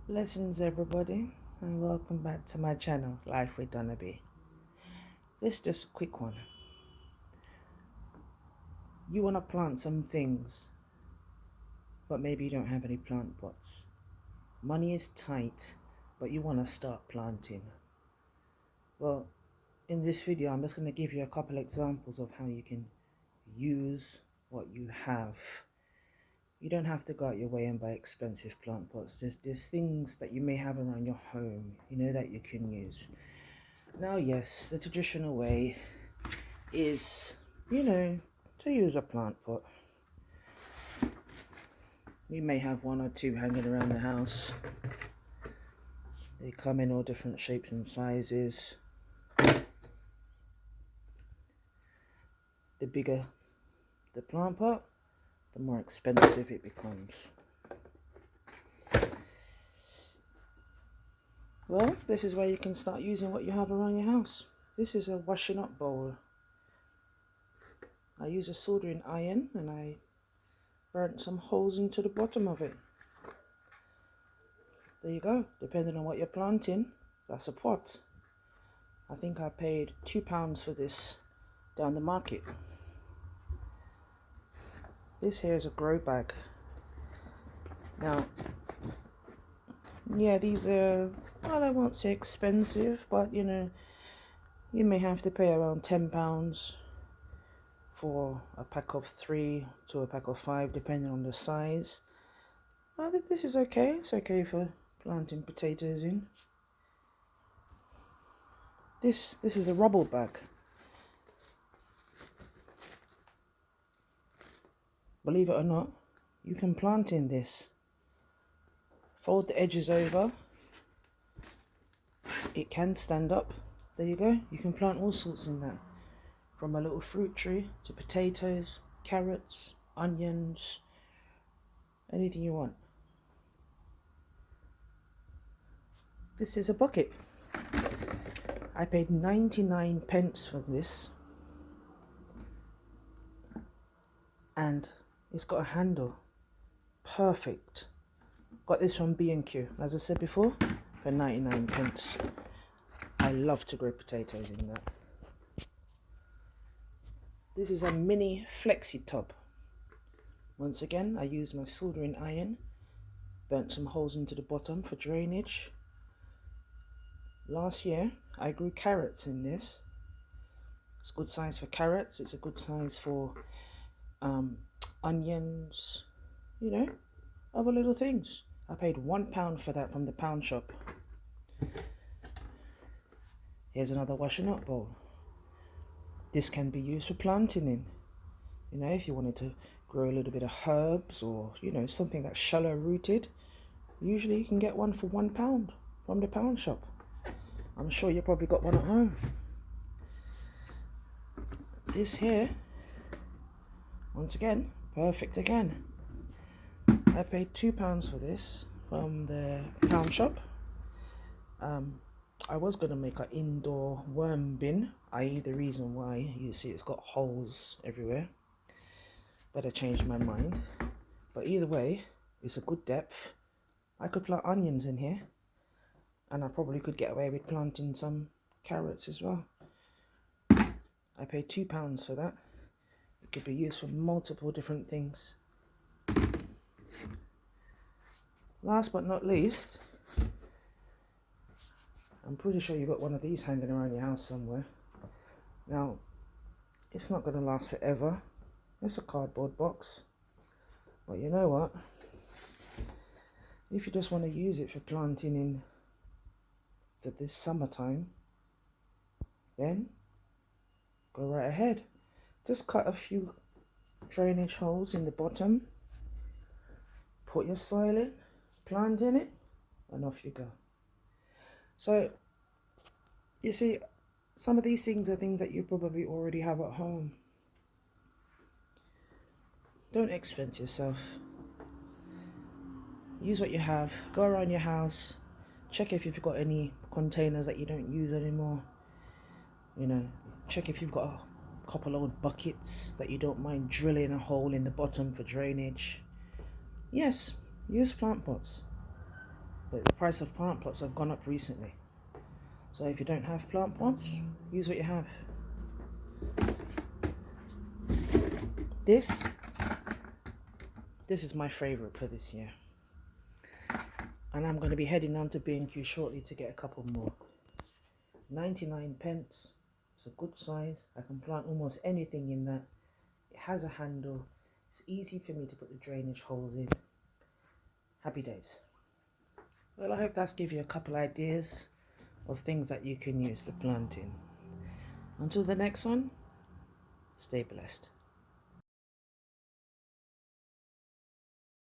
Blessings everybody, and welcome back to my channel, Life with Donaby. This is just a quick one. You want to plant some things, but maybe you don't have any plant pots. Money is tight, but you want to start planting. Well, in this video, I'm just going to give you a couple examples of how you can use what you have. You don't have to go out your way and buy expensive plant pots. There's things that you may have around your home, that you can use. Now, yes, the traditional way is, to use a plant pot. You may have one or two hanging around the house. They come in all different shapes and sizes. The bigger the plant pot, the more expensive it becomes. Well, this is where you can start using what you have around your house. This is a washing up bowl. I use a soldering iron and I burnt some holes into the bottom of it. There you go. Depending on what you're planting, that's a pot. I think I paid £2 for this down the market. This here is a grow bag. Now, yeah, these are, well, I won't say expensive, but you may have to pay around £10 for a pack of 3 to a pack of 5, depending on the size. I think this is okay. It's okay for planting potatoes in. This is a rubble bag. Believe it or not, you can plant in this. Fold the edges over. It can stand up. There you go. You can plant all sorts in that. From a little fruit tree to potatoes, carrots, onions, anything you want. This is a bucket. I paid 99p for this. And it's got a handle. Perfect. Got this from B&Q, as I said before, for 99p. I love to grow potatoes in that. This is a mini Flexitub. Once again, I used my soldering iron, burnt some holes into the bottom for drainage. Last year, I grew carrots in this. It's a good size for carrots. It's a good size for onions, other little things. I paid £1 for that from the pound shop. Here's another washing up bowl. This can be used for planting in. If you wanted to grow a little bit of herbs or, something that's shallow rooted, usually you can get one for £1 from the pound shop. I'm sure you probably got one at home. This here, once again, perfect again. I paid £2 for this from the pound shop. I was going to make an indoor worm bin, i.e. the reason why you see it's got holes everywhere. But I changed my mind. But either way, it's a good depth. I could plant onions in here. And I probably could get away with planting some carrots as well. I paid £2 for that. It could be used for multiple different things. Last but not least, I'm pretty sure you've got one of these hanging around your house somewhere. Now, it's not going to last forever. It's a cardboard box. But you know what? If you just want to use it for planting in for this summertime, then go right ahead. Just cut a few drainage holes in the bottom. Put your soil in, plant in it, and off you go. So, you see, some of these things are things that you probably already have at home. Don't expense yourself. Use what you have. Go around your house. Check if you've got any containers that you don't use anymore. Check if you've got a couple old buckets that you don't mind drilling a hole in the bottom for drainage. Yes, use plant pots. but the price of plant pots have gone up recently. So if you don't have plant pots, use what you have. This is my favorite for this year. And I'm going to be heading on to B&Q shortly to get a couple more. 99 pence. It's a good size. I can plant almost anything in that. It has a handle. It's easy for me to put the drainage holes in. Happy days. Well, I hope that's give you a couple ideas of things that you can use to plant in. Until the next one, stay blessed.